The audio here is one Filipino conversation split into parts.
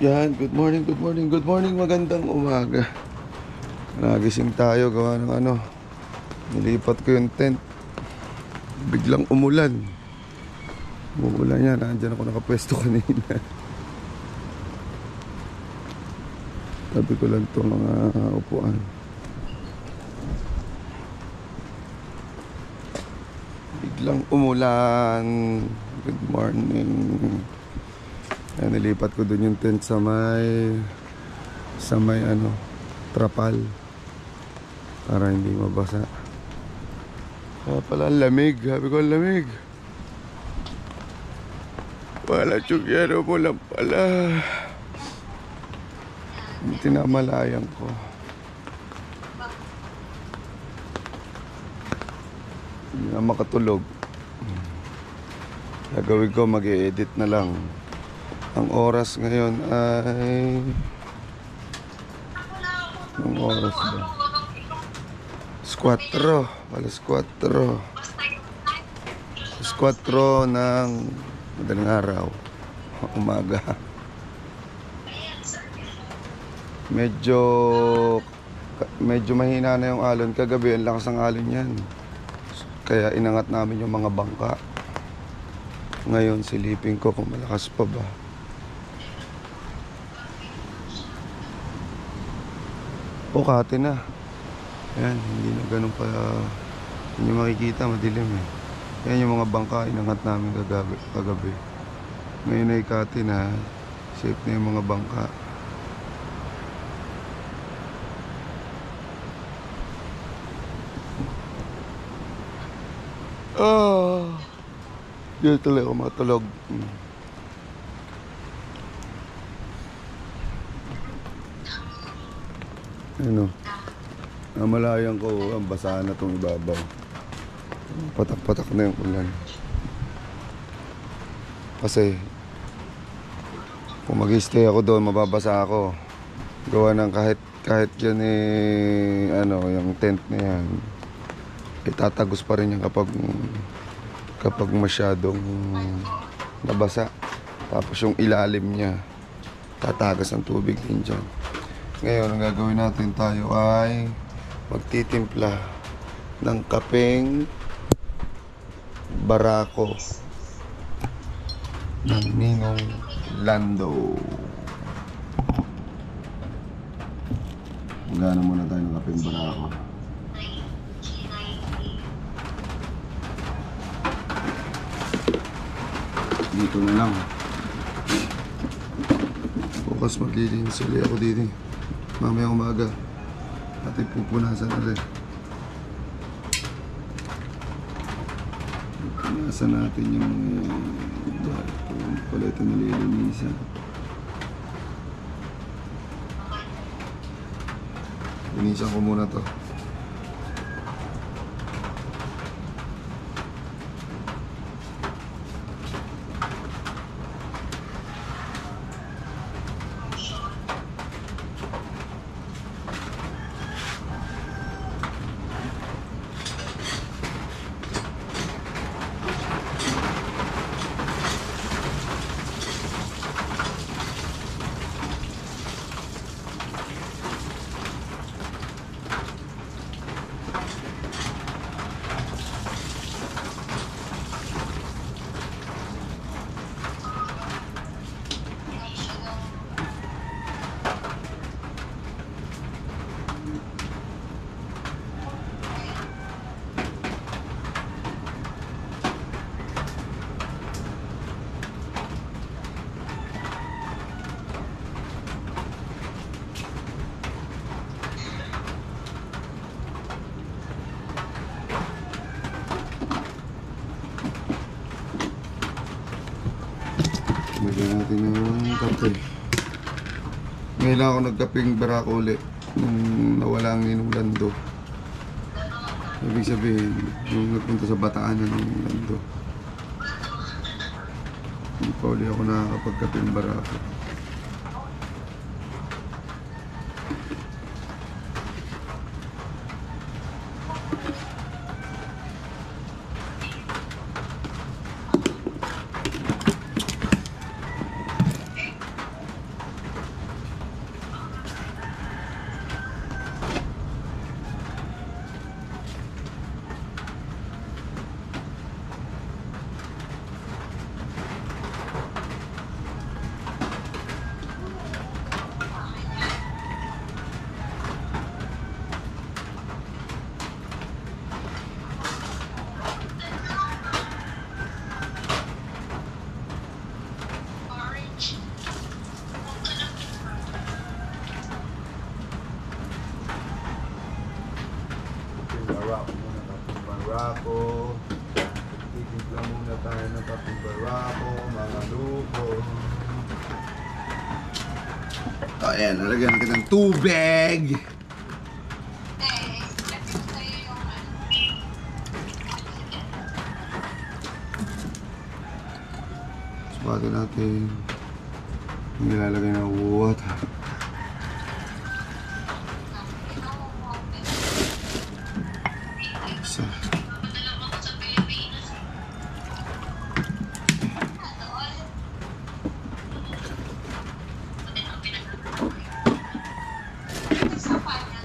Yan, good morning, good morning, good morning, magandang umaga. Nagising tayo, gawa ng nilipat ko yung tent. Biglang umulan. Umulan yan, nandyan ako nakapwesto kanina. Tabi ko lang itong mga upuan. Biglang umulan. Good morning. Ayan, nilipat ko dun yung tent sa may trapal para hindi mabasa. Kaya pala ang lamig. Sabi ko ang lamig. Wala tsugyero mo lang pala. Tinamalayan ko. Hindi na makatulog. Gagawin ko, mag-i-edit na lang. Ang oras ngayon ay... Anong oras ba? 4. Alas 4. Alas 4 ng madaling araw. Umaga. Medyo mahina na yung alon. Kagabi, ang lakas ng alon yan. Kaya inangat namin yung mga bangka. Ngayon, silipin ko kung malakas pa ba. Pukati na. Ayan, hindi na ganun pa. Hindi makikita, madilim eh. Ayan yung mga bangka, inangat namin kagabi. Ngayon ay kati na. Safe na yung mga bangka. Dito tuloy ako matulog. Ano? Namalayan ko, ang basahan na itong ibabaw. Patak-patak na yung ulan. Kasi kung mag-stay ako doon, mababasa ako. Gawa ng kahit dyan yung tent na yan, itatagos pa rin yan kapag masyadong nabasa. Tapos yung ilalim niya, tatagas ng tubig din dyan. Ngayon, ang gagawin natin, tayo ay magtitimpla ng kapeng barako ng Ninong Lando. Magana muna tayo ng kapeng barako. Dito na lang. Bukas maglilinis ulit ako dito. Mamaya umaga ating pupunasan ulit. Pupunasan natin yung pala ito nililinisan. Linisan ko muna to. Lagyan natin ng kape. Ngayon lang ako nagkaping barako ulit nung nawala ang Ninong Lando. Ibig sabihin, nung nagpunta sa Bataan na Ninong Lando, hindi pa ulit ako nakakapagkaping barako. barako. Titimpla muna tayo ng kapeng barako, mga lupo. Ayan, nalagyan natin ng tubig. Subatin natin. Nilalagay ng water. Isa.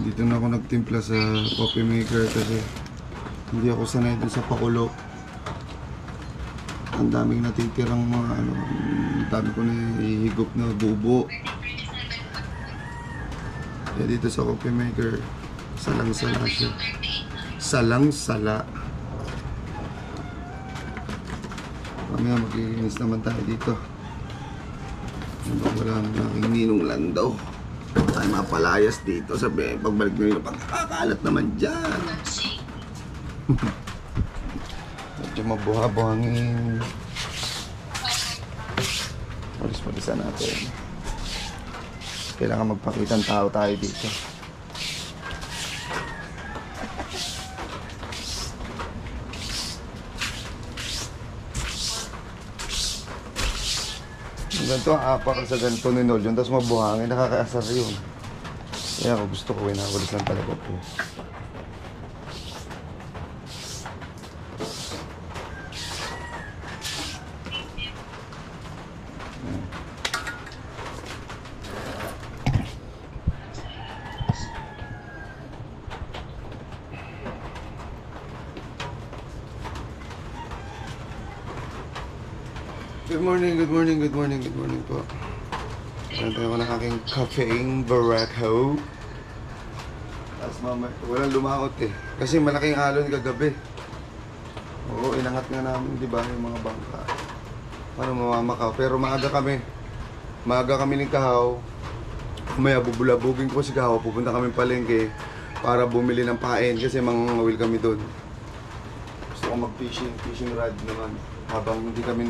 Dito na ako nagtimpla sa coffee maker kasi hindi ako sanay dun sa pakulo. Ang daming natitirang mga ano, ang dami ko na ihigop na bubo. Kaya dito sa coffee maker, salang-sala siya. Salang-sala. Mamaya mag-iinis naman tayo dito. Wala nang aking ninong lang daw. Tayo mapalayas dito. Sabi, pagbalik nyo yun, pagkakalat naman dyan. Medyo mabuha-buhangin. Palis-palisan natin. Kailangan magpakitang tao tayo dito. Ganito ang apak sa ganito ni Nol yun, tapos mabuhangin, nakakaasar yun. Kaya ako gusto ko, inawalis lang talaga po. Good morning, good morning, good morning, good morning po. Nantay ko ng aking caffeine barako. Tapos mamaya, walang lumakot eh. Kasi malaking alon kagabi. Oo, inangat nga namin, di ba, yung mga bangka. Paano mamamakaw? Pero maaga kami. Maaga kami ng Kahaw. Kumaya bubulabugin ko si Kahaw. Pupunta kami palengke para bumili ng pain kasi mangangawil kami doon. Gusto ko mag-fishing, fishing rod naman. Habang hindi kami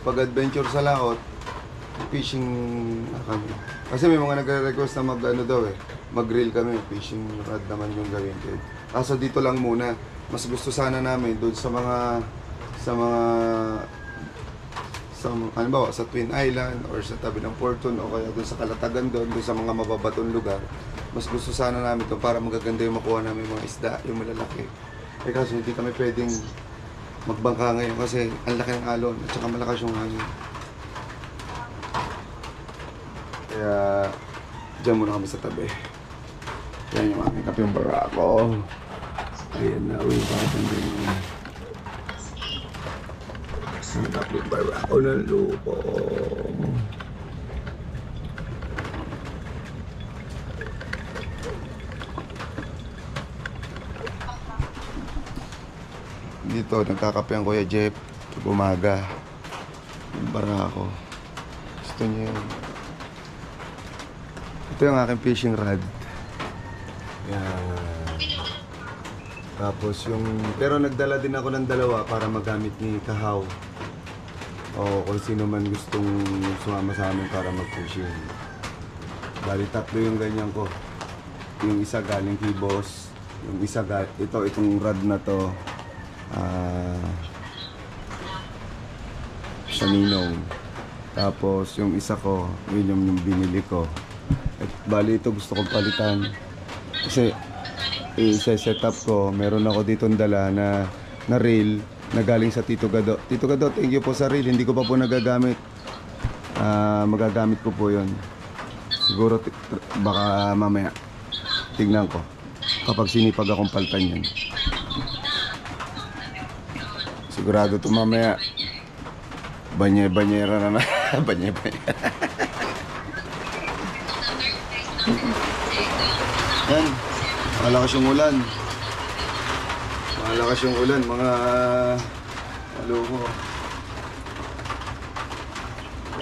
pag-adventure sa laot, fishing na kami. Kasi may mga nagre-request na mag-ano daw eh, mag-grill kami, fishing rod naman yung gawin ko. Kaso dito lang muna, mas gusto sana namin doon sa ano ba, sa Twin Island or sa tabi ng Porton o kaya doon sa Kalatagan doon sa mga mababatong lugar. Mas gusto sana namin to para magaganda yung makuha namin mga isda, yung malalaki. Eh kaso hindi kami pwedeng magbangka ngayon kasi ang laki ng alon at saka malakas yung hangin. Kaya dyan muna kami sa tabi. Yan yung aming kapeng barako. Ayan na, uy, bakit ang ganyan? Ang kapeng barako ng lupo. Dito, nagkakape ang Kuya Jeff pag umaga. Yung barako. Gusto niya yun. Ito yung aking fishing rod. Yan. Tapos yung... Pero nagdala din ako ng dalawa para magamit ni Kahaw. O kung sino man gustong sumama sa amin para mag-fishing. Bali, tatlo yung ganyan ko. Yung isa galing kay Boss. Yung isa itong rod na to. Sa Ninong. Tapos yung isa ko, yun yung binili ko. At bali ito gusto kong palitan. Kasi i-set up ko, meron ako dito dala na reel na galing sa Tito Gado. Tito Gado, thank you po sa reel. Hindi ko pa po nagagamit. Magagamit ko po yun. Siguro baka mamaya tignan ko kapag sinipag akong palitan yan. Sigurado ito mamaya banyera na banyera. Yan, malakas yung ulan. Malakas yung ulan, mga maloko.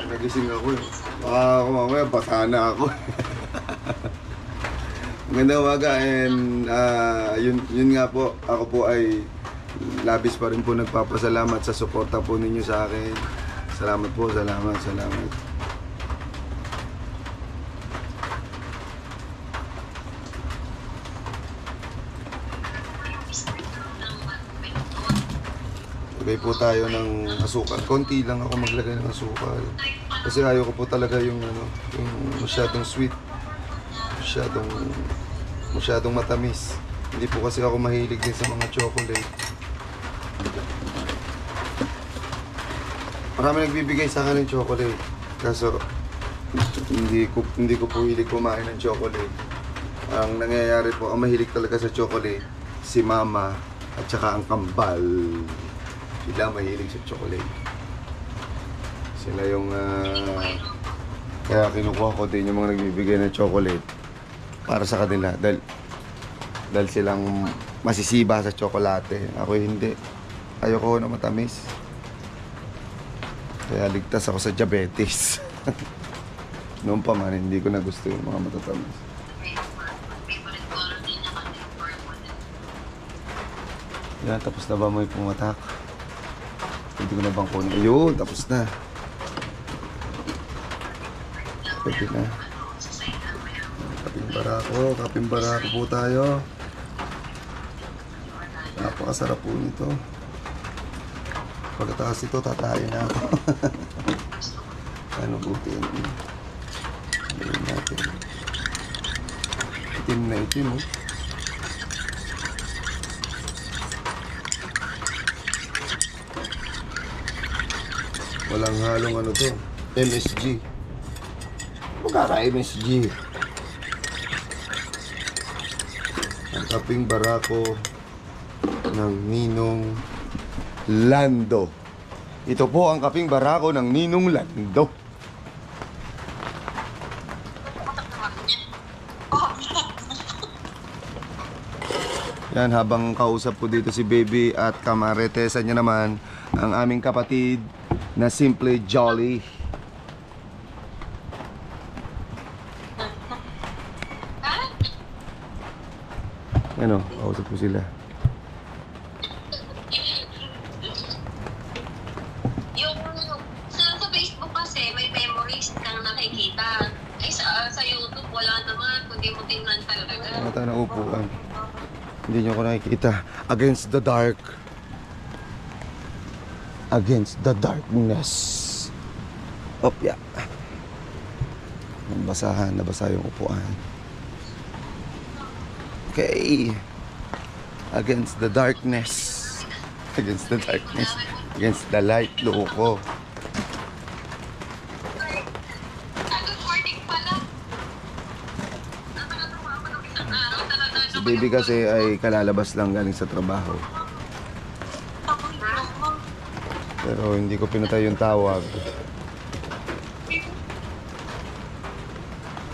Nagising ako eh. Baka ako mamaya, basa na ako. Magandang umaga and yun nga po, ako po ay labis pa rin po nagpapasalamat sa suporta po ninyo sa akin. Salamat po, salamat. Lagay po tayo ng asukal. Konti lang ako maglagay ng asukal. Kasi ayaw ko po talaga yung masyadong sweet. Masyadong matamis. Hindi po kasi ako mahilig din sa mga chocolate. Marami nagbibigay sa akin ng chocolate. Kaso hindi ko po hilig kumain ng chocolate. Ang nangyayari po, ang mahilig talaga sa chocolate, si mama at saka ang kambal. Sila mahilig sa chocolate. Sila yung kaya kinukuha ko din yung mga nagbibigay ng chocolate para sa kanila dahil silang masisiba sa tsokolate. Ako hindi. Ayoko na matamis. Kaya ligtas ako sa diabetes. Noon pa man, hindi ko na gusto yung mga matatamis. Yan, tapos na ba mo yung pumatak? Hindi ko na bang kunin. Ayun, tapos na. Pwede na. Kaping barako po tayo. Napakasarap po nito. Pagkatapos ito, tatayin na ako. Ano buti yun? Gawin natin. Itim na itim, oh. Walang halong ano to. MSG. Magkaka-MSG. Ang kaping barako ng Ninong Lando. Ito po ang kaping barako ng Ninong Lando. Yan, habang kausap ko dito si Baby at kamaretesa niya naman ang aming kapatid na Simple Jolly. Ano, kausap ko sila. Yung sa Facebook kasi may memories kang nakikita. Ay sa YouTube wala naman, kundi mo tingnan talaga. Mga tayo ng upuan. Hindi nyo ko nakikita. Against the dark. Against the darkness. Opya. Nabasa yung upuan. Okay. Against the darkness. Against the darkness. Against the light, loko. Good morning pala. Nakakatuwa ako ng isang araw talaga. Si Baby kasi ay kalalabas lang galing sa trabaho. Pero hindi ko pinatay yung tawag.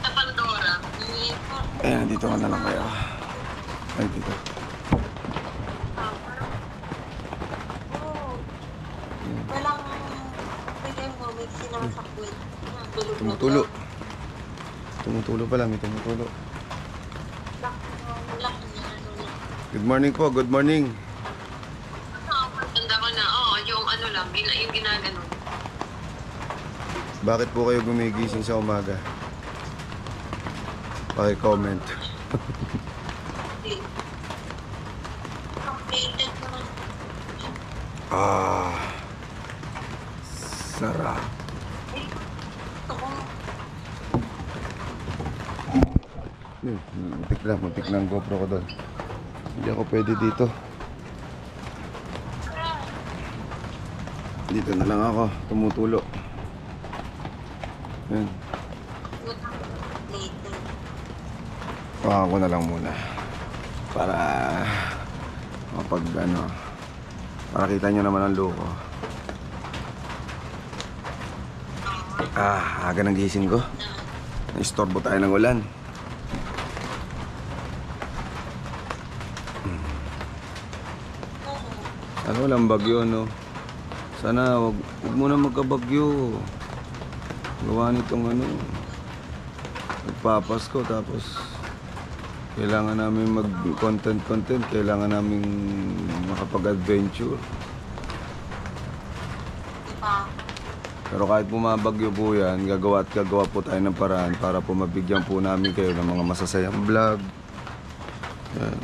Sa Pandora. Ayan, nandito ka na lang kayo. Ay, dito. Walang bigay mo, may sinasakwit. Tumutulo. Tumutulo pala, may tumutulo. Good morning po, good morning. Tanda ko na, yung ano lang, yung ginaganon. Bakit po kayo gumigising sa umaga? Paki-comment. Updated naman. Ah, sarap. Muntik lang GoPro ko doon. Hindi ako pwede dito. Dito na lang ako, tumutulo. Yan. Ako na lang muna. Para kapag para kita nyo naman ang loko. Aga ng gising ko. Naistorbo tayo ng ulan. Ano lang bagyo, no? Sana wag muna magkabagyo. Gawa nitong nagpapasko tapos Kailangan namin mag-content, kailangan namin makapag-adventure. Diba? Pero kahit bumabagyo po yan, gagawa po tayo ng paraan para po mabigyan po namin kayo ng mga masasayang vlog. Yan.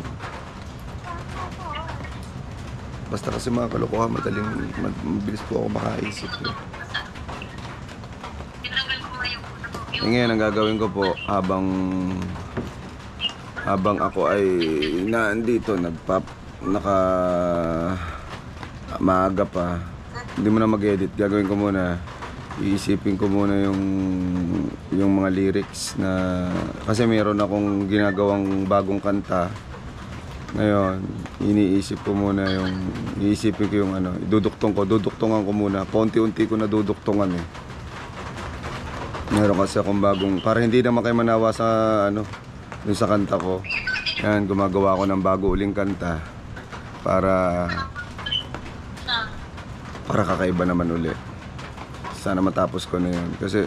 Basta kasi mga kalokohan, mabilis po ako makaisip. Tinanggal ko nga yung Ngayon, ang gagawin ko po habang ako ay naandito, maaga pa, hindi mo na mag-edit, gagawin ko muna, iisipin ko muna yung mga lyrics na, kasi mayroon akong ginagawang bagong kanta. Ngayon, iisipin ko yung ano, duduktungan ko muna, paunti-unti ko na duduktungan eh. Meron kasi akong bagong, para hindi naman kayo manawa sa ano, dun sa kanta ko. Yan, gumagawa ako ng bago uling kanta para kakaiba naman uli. Sana matapos ko na yun kasi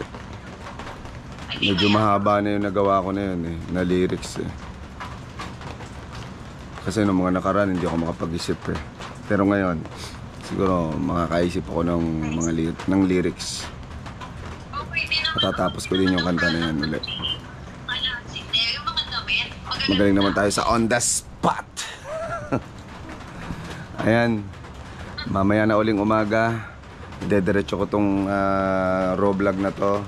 medyo mahaba na yung nagawa ko na yun eh, na lyrics eh. Kasi nung mga nakaraan hindi ako makapag-isip eh. Pero ngayon siguro makakaisip ako ng ng lyrics. Matatapos ko din yung kanta na yan ulit. Magaling naman tayo sa on the spot. Ayan, mamaya na uling umaga dediretso ko tong raw vlog na to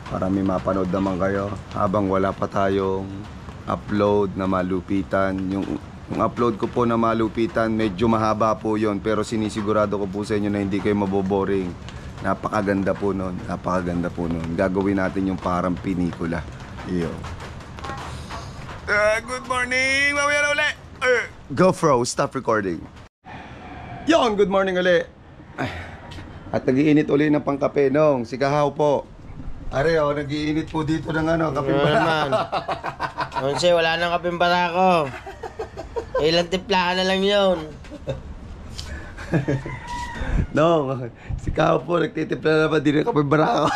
para may mapanood naman kayo habang wala pa tayong upload na malupitan. Yung upload ko po na malupitan medyo mahaba po yon, pero sinisigurado ko po sa inyo na hindi kayo maboboring. Napakaganda po nun, gagawin natin yung parang pinikula. Iyo. Good morning! Mamaya na uli! GoPro, stop recording. Yon, good morning uli. At nag-iinit uli ng pangkape nung si Kahaw po. Are, nag-iinit po dito ng ano, kape naman. Kasi wala nang kapeng barako. Ilang tiplahan na lang yun. No, si Kahaw po nagtitimpla na naman din ng kape barako.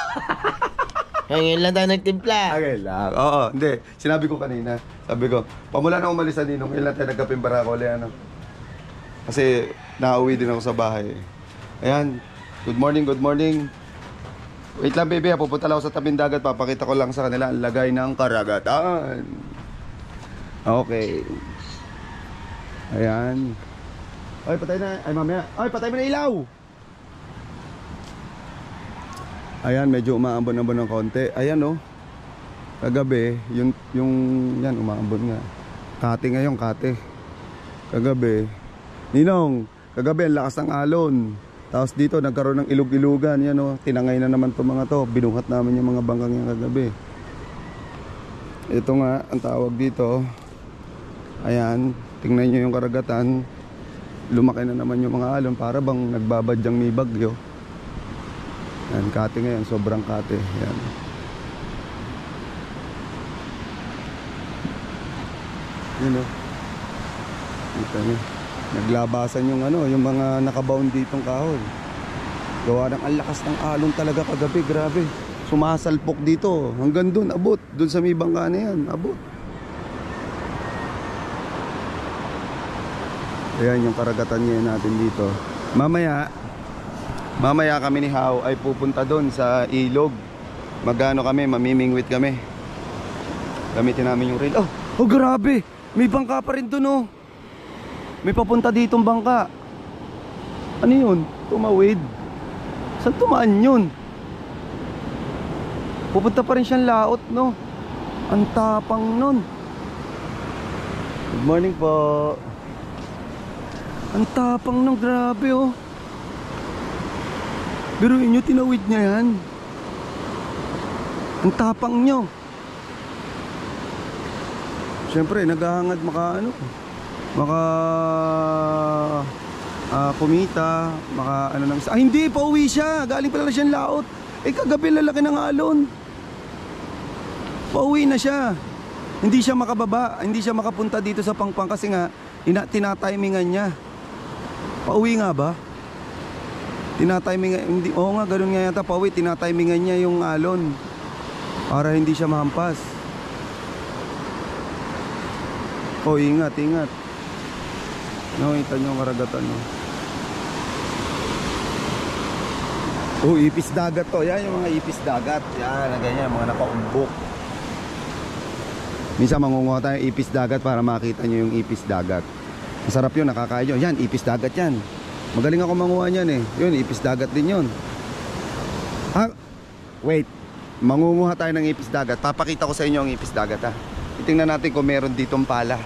Ngayon lang tayo nagtimpla. Okay lang. Oo, hindi. Sinabi ko kanina. Sabi ko, pamula na umalis sa Ninong, ngayon lang tayo nagkapeng barako ulit, ano. Kasi nauwi din ako sa bahay. Ayan. Good morning, good morning. Wait lang, baby. Pupunta lang ako sa tabing dagat. Papakita ko lang sa kanila ang lagay ng karagatan. Okay. Ayan. Ay, patay na. Ay, mamaya. Ay, patay mo na ilaw. Ayan, medyo umaambon-ambon ng konti. Ayan, oh. Kagabi, yan, umaambon nga. Kate ngayon, kate. Kagabi. Ninong, kagabi, ang lakas ng alon. Tapos dito, nagkaroon ng ilog-ilugan. Yan, oh. Tinangay na naman itong mga to. Binuhat namin yung mga bangkang yung kagabi. Ito nga, ang tawag dito. Ayan, tingnan nyo yung karagatan. Lumaki na naman yung mga alon. Para bang nagbabadyang may bagyo. Yan, kate ngayon, sobrang kate. Yan. Yun o. Kita nyo. Naglabasan yung ano, yung mga nakabound ditong kahoy. Gawa ng ang lakas ng alon talaga kagabi, grabe. Sumasalpok dito, hanggang dun, abot. Dun sa may bangka na yan, abot. Ayan yung karagatan ngayon natin dito. Mamaya kami ni How ay pupunta doon sa ilog. Magano kami, mamimingwit kami. Gamitin namin yung reel. Oh, grabe! May bangka pa rin doon, oh. May papunta ditong bangka. Ano yun? Tumawid. Saan tumaan yun? Pupunta pa rin siyang laot, no? Ang tapang nun. Good morning po. Ang tapang nun, grabe, oh. Pero inyo, tinawid niya yan. Ang tapang nyo. Siyempre, naghahangad kumita, hindi, pauwi siya. Galing pala siyang laot. Kagabi lalaki ng alon. Pauwi na siya. Hindi siya makababa, hindi siya makapunta dito sa Pangpang kasi nga tinatimingan niya. Pauwi nga ba? Tinatimingan, hindi, oo nga, ganun nga yata, pauwi, tinatimingan niya yung alon para hindi siya mahampas. Oh, ingat, ingat. Nakita nyo ang karagatan, no? Oh, ipis dagat to. Yan yung mga ipis dagat. Yan, ganyan, mga nakaumbok. Minsan mangunguha tayo ipis dagat para makita nyo yung ipis dagat. Masarap yun, nakakain nyo. Yan, ipis dagat yan. Magaling ako manguha niyan eh. Yun, ipis dagat din yun. Ha? Wait. Mangunguha tayo ng ipis dagat. Papakita ko sa inyo ang ipis dagat, ha. Titingnan natin kung meron ditong pala.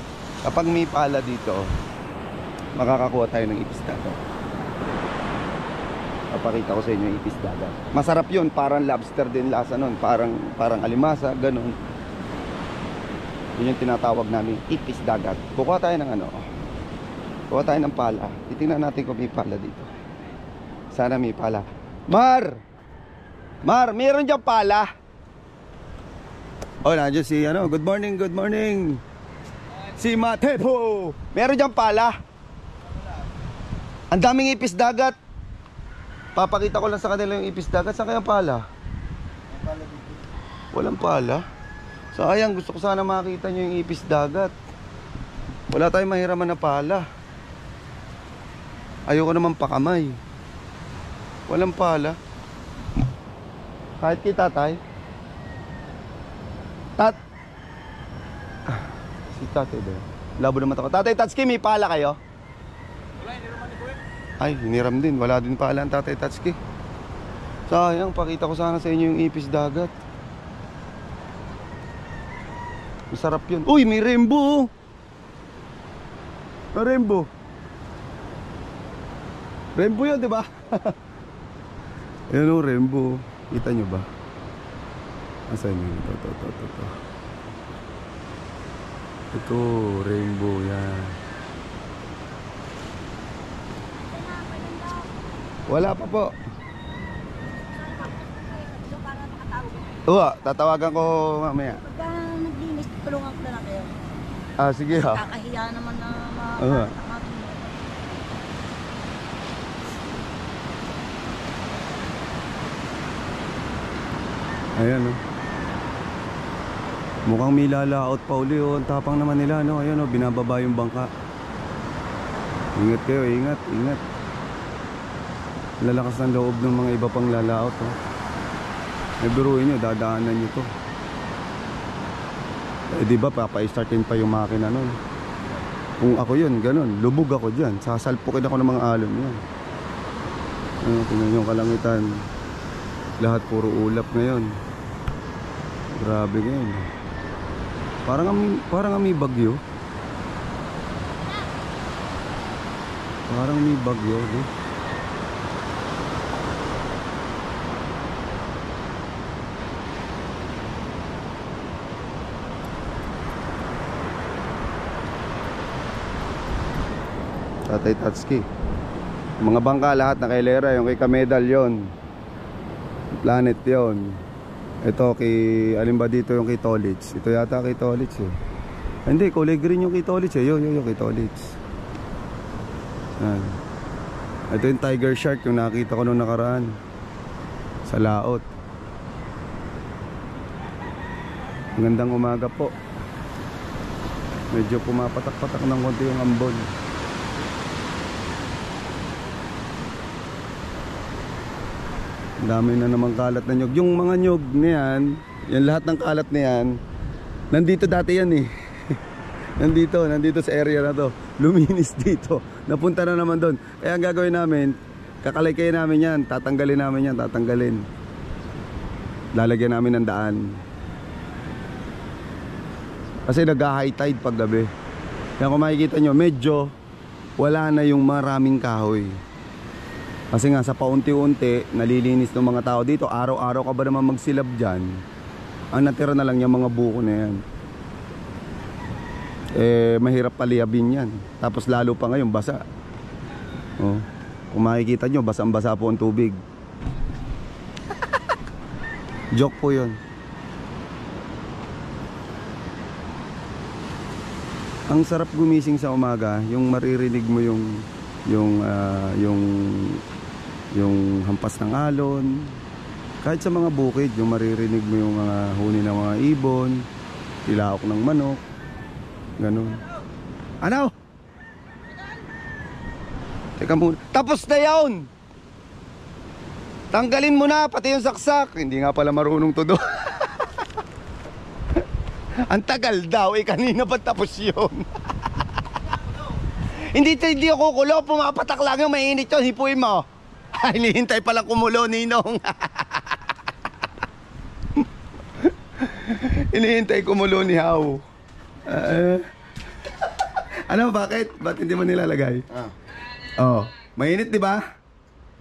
Kapag may pala dito, makakakuha tayo ng ipis dagat. Papakita ko sa inyo yung ipis dagat. Masarap yun, parang lobster din lasa nun. Parang alimasa, ganun. Yun yung tinatawag namin ipis dagat. Kukuha tayo ng ano, kuha tayo ng pala. Titingnan natin kung may pala dito. Sana may pala. Mar, meron dyan pala. Oh, nandiyan si ano, good morning, good morning. Si Matepo. Meron dyan pala. Ang daming ipis dagat. Papakita ko lang sa kanila yung ipis dagat. Saan kaya pala? Walang pala. Sayang, gusto ko sana makita nyo yung ipis dagat. Wala tayong mahiraman na pala. Ayoko naman pakamay. Walang pala. Kahit kay tatay. Si tatay ba? Labo naman ako. Tatay Tatsuki, may pala kayo? Ay, hiniram din. Wala din pala ang tatay Tatsuki. Sayang, pakita ko sana sa inyo yung ipis dagat. Masarap yun. Uy, may rainbow. May rainbow. Rainbow yun, di ba? Ayan o, rainbow. Kita nyo ba? Asan yun? Ito. Ito, rainbow yan. Wala pa po. Oo, tatawagan ko mamaya. Pagka naglinis, tulungan ko na lang kayo. Ah, sige ha. Kakahiya naman na Oo. Ayan o. Mukhang may lalaot pa uli o. Ang tapang naman nila, no? Ayan o, binababa yung bangka. Ingat kayo, ingat. Lalakas ng loob ng mga iba pang lalaot o. Nabiruin nyo, dadaanan nyo to. Eh diba, papa-startin pa yung makina nun. Kung ako yun, ganun, lubog ako dyan. Sasalpukin ako ng mga alon yan. Tingnan yung kalangitan. Lahat puro ulap ngayon. Grabe ngayon. Parang may bagyo. Parang may bagyo, eh. Tatay Tatsuki. Mga bangka lahat na kay Lera. Yung kay Kamedal yon, Planet yon. Ito kay, alin ba dito yung kay Tolits? Ito yata kay Tolits eh. Hindi, kulay green yung kay Tolits eh. Yun kay Tolits. Ito yung Tiger Shark, yung nakita ko nung nakaraan sa laot. Magandang umaga po. Medyo pumapatak-patak ng konti yung ambon. Dami na namang kalat na nyog. Yung mga nyog na yan, yung lahat ng kalat na yan, nandito dati yan eh. nandito sa area na to. Luminis dito. Napunta na naman doon. Kaya ang gagawin namin, kakalay namin yan. Tatanggalin namin yan, tatanggalin. Lalagyan namin ng daan. Kasi nag-high tide pag gabi. Kaya kung makikita nyo, medyo wala na yung maraming kahoy. Kasi nga sa paunti-unti nalilinis ng mga tao dito. Araw-araw ka ba naman magsilab dyan? Ang natira na lang yung mga buko na yan. Eh mahirap paliyabin yan. Tapos lalo pa ngayon basa. Oh, kung makikita nyo, basang-basa po ang tubig. Joke po yun. Ang sarap gumising sa umaga, yung maririnig mo yung hampas ng alon. Kahit sa mga bukid, yung maririnig mo yung mga huni ng mga ibon, tilaok ng manok, ganun. Ano? Teka muna. Tapos na yun! Tanggalin mo na, pati yung saksak. Hindi nga pala marunong to do. Ang tagal daw, kanina pa tapos yun. Hindi ako kulo, pumapatak lang yung mainit yun, hipuin mo. Hinihintay palang kumulo, Ninong. Hinihintay kumulo ni How. Ano, bakit? Ba't hindi mo nilalagay? Oh, mainit, di ba?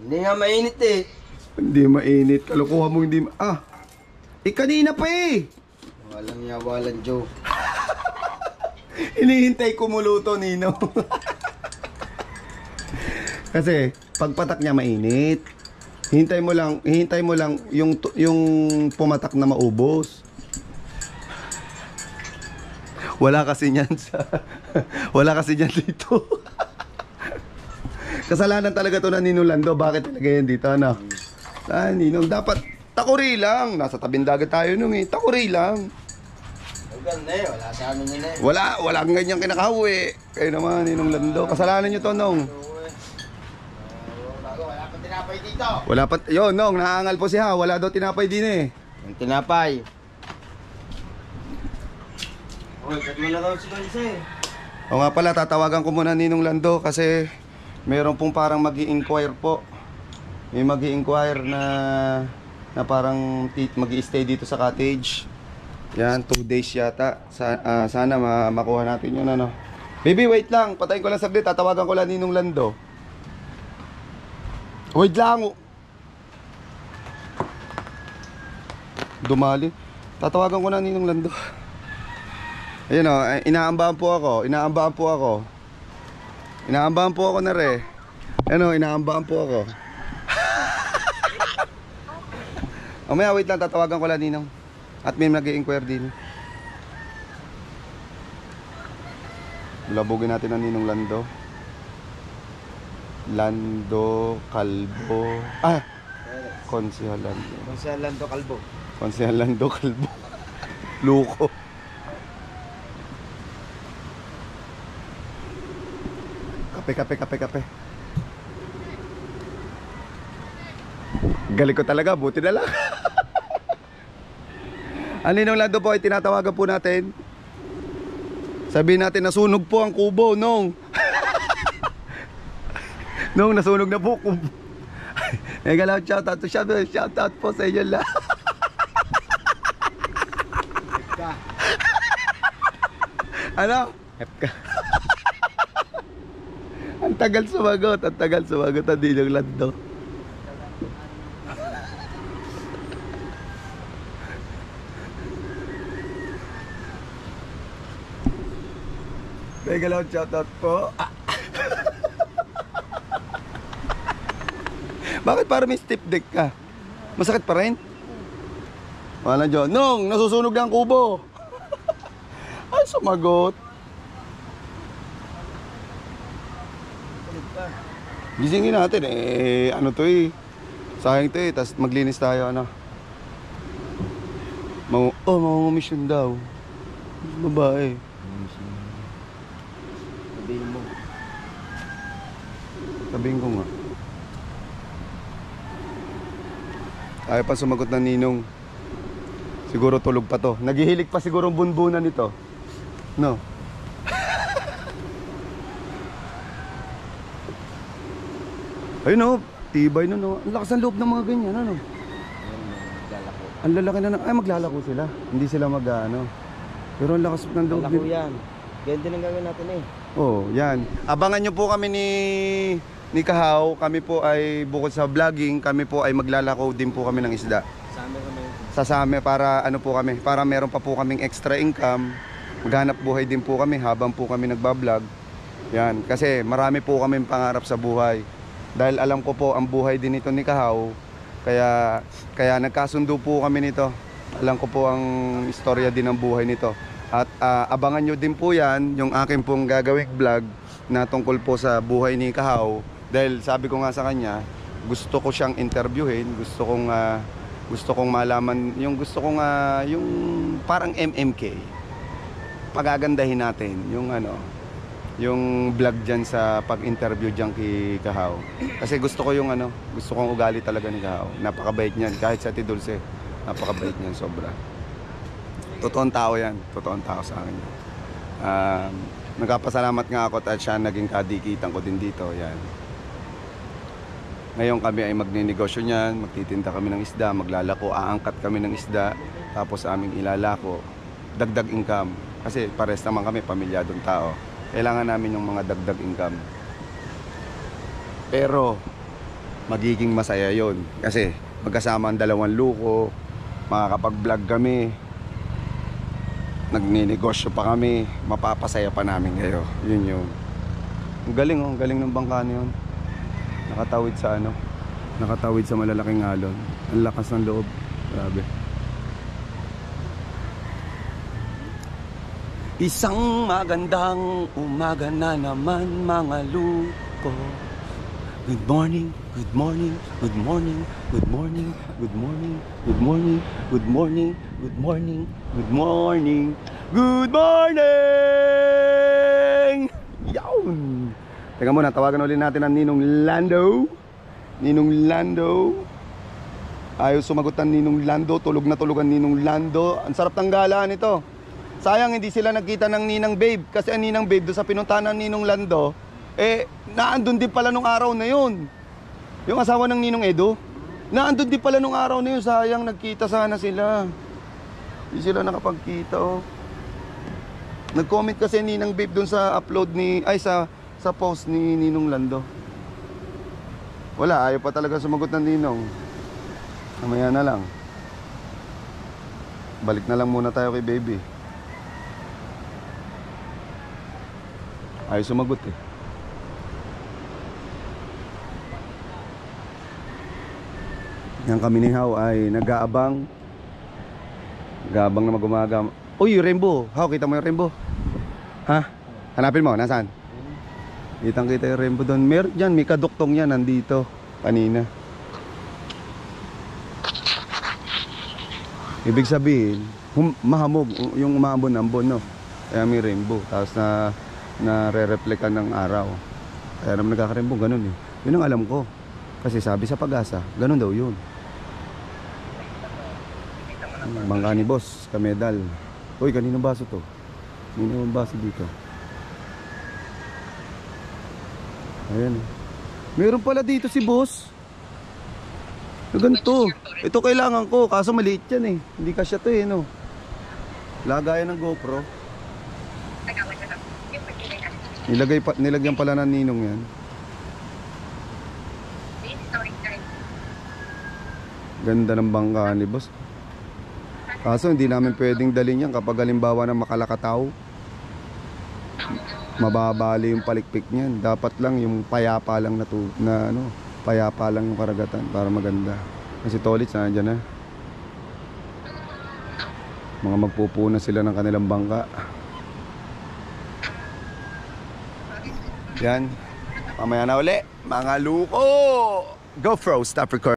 Hindi nga mainit eh. Hindi mainit. Kalukuha mo hindi... kanina pa eh. Walang yawalan, Joe. Hinihintay kumuluto, Nino. Kasi, pagpatak niya mainit. Hintay mo lang yung pumatak na maubos. Wala kasi niyan dito. Kasalanan talaga to na Ninong Lando. Bakit talaga yan dito, ano? Ninong, dapat takuri lang. Nasa tabing dagat tayo nung eh. Takuri lang. Ganda eh, wala sa amin yun eh. Walang ganyang kinakawi. Kayo naman, Ninong Lando. Kasalanan nyo to, Nong. Wala pa tinapay dito. Wala pa, yun, Nong, naangal po siya. Wala daw tinapay din eh. Ang tinapay. Uy, kat mo na daw si Conce. O nga pala, tatawagan ko muna Ninong Lando kasi meron pong parang mag-i-inquire po. May mag-i-inquire na parang mag-i-stay dito sa cottage. Yan, 2 days yata. Sana makuha natin yun, ano. Baby, wait lang. Patayin ko lang saglit. Tatawagan ko lang Ninong Lando. Wait lang. Dumali. Tatawagan ko na Ninong Lando. Ayun o, inaambahan po ako na re. Ano, inaambahan po ako. Mamaya, wait lang, tatawagan ko lang Ninong. At may nag-i-inquire din. Labugin natin ang Ninong Lando. Lando Calvo. Konsehal Lando. Konsehal Lando Calvo. Konsehal Lando Calvo. Luko. Kape. Galing ko talaga, buti na lang. Ang Ninong Lando po ay tinatawagan po natin. Sabihin natin nasunog po ang kubo, Nong. Nong, nasunog na po kubo. Galaw, shout out po sa inyo lang. Ano? Hepka. Ang tagal sumagot ang Ninong Lando. May galaw, shoutout po. Bakit parang may stiff deck ka? Masakit pa rin? Wala dyan. Nong, nasusunog na ang kubo. Ay, sumagot. Gisingin natin eh. Ano to eh. Sayang to eh. Tapos maglinis tayo ano. Mamamisyon daw. Babae. Sabihin mo. Sabihin ko nga. Ayaw pa sumagot ng Ninong. Siguro tulog pa to. Naghihilig pa siguro ang bunbunan nito. No? Ayun o, tibay nun o. Ang lakas ng loob ng mga ganyan, ano? Maglalako. Ang lalaki na, ay maglalako sila. Hindi sila mag-ano. Pero ang lakas ng loob. Maglalako yan. Ganyan din ang gawin natin eh. Oh, yan. Abangan nyo po kami ni Kahaw. Kami po ay bukod sa vlogging, kami po ay maglalako din po kami ng isda. Same kami. Sasame para ano po kami, para meron pa po kaming extra income. Maghanap buhay din po kami habang po kami nagbablog. Yan, kasi marami po kaming pangarap sa buhay. Dahil alam ko po ang buhay din nito ni Kahaw. Kaya nagkasundo po kami nito. Alam ko po ang istorya din ng buhay nito. At abangan nyo din po yan, yung akin pong gagawing vlog na tungkol po sa buhay ni Kahaw. Dahil sabi ko nga sa kanya, gusto ko siyang interviewin, gusto kong malaman, yung yung parang MMK. Pagagandahin natin, yung ano, yung vlog dyan sa pag-interview dyan kay Kahaw. Kasi gusto ko yung ano, gusto kong ugali talaga ni Kahaw. Napakabait niyan, kahit sa Ate Dulce, napakabait niyan, sobra. Totoong tao yan, totoong tao sa akin. Nagpapasalamat nga ako at siya naging kadikitan ko din dito, yan. Ngayon kami ay magninegosyo niyan, magtitinda kami ng isda, maglalako, aangkat kami ng isda, tapos aming ilalako, dagdag income. Kasi pares naman kami, pamilyadong tao. Kailangan namin yung mga dagdag income. Pero, magiging masaya yon kasi magkasama ang dalawang luko, makakapag-vlog kami, nagninegosyo pa kami, mapapasaya pa namin kayo. Yun yung ang galing, oh, ang galing ng bangka na yun. Nakatawid sa ano, nakatawid sa malalaking alon. Ang lakas ng loob, grabe. Isang magandang umaga na naman mga luko. Good morning, good morning, good morning, good morning, good morning, good morning, good morning, good morning, good morning, good morning! Yawn! Teka muna, tawagan ulit natin ang Ninong Lando. Ninong Lando. Ayaw sumagot ang Ninong Lando, tulog na tulog ang Ninong Lando. Ang sarap ng galaan ito. Sayang hindi sila nagkita ng Ninang Babe. Kasi ang Ninang Babe doon sa pinuntahan ng Ninong Lando, naandun din pala nung araw na yun. Yung asawa ng Ninong Edo, naandun din pala nung araw na yun. Sayang, nagkita sana sila. Hindi sila nakapagkita, oh. Nag-comment kasi Ninang Babe doon sa upload sa post ni Ninong Lando. Wala, ayaw pa talaga sumagot ng Ninong. Mamaya na lang. Balik na lang muna tayo kay baby. Ayaw sumagot eh. Yan kami ni How ay nag-aabang. Nag-aabang na mag-umaga. Uy, rainbow. How, kita mo yung rainbow? Ha? Hanapin mo, nasaan? Kitang kita yung rainbow doon. Meron dyan, may kaduktong yan, nandito. Kanina. Ibig sabihin, mahamog yung umaambon-ambon, no? Kaya may rainbow. Tapos na-re-reflectan ng araw. Kaya naman nagkaka-rainbow, ganun eh. Yun ang alam ko. Kasi sabi sa Pag-asa, ganun daw yun. Bangka ni boss, kamedal. Uy, kaninong baso to? Kaninong baso dito? Ayan. Meron pala dito si boss. Na ganito. Ito kailangan ko, kaso maliit yan eh. Hindi kasya to eh, no? Lagayan ng GoPro. Nilagyan pala ng Ninong yan. Ganda ng bangka ni boss. Kaso hindi namin pwedeng dalhin yan kapag halimbawa na makalakataw. Mababali yung palikpik niyan. Dapat lang yung payapa lang payapa lang yung karagatan para maganda. Kasi Tolits nandiyan na. Mga magpupuna sila ng kanilang bangka. Yan. Mamaya na uli. Mga luko. GoPro, stop recording.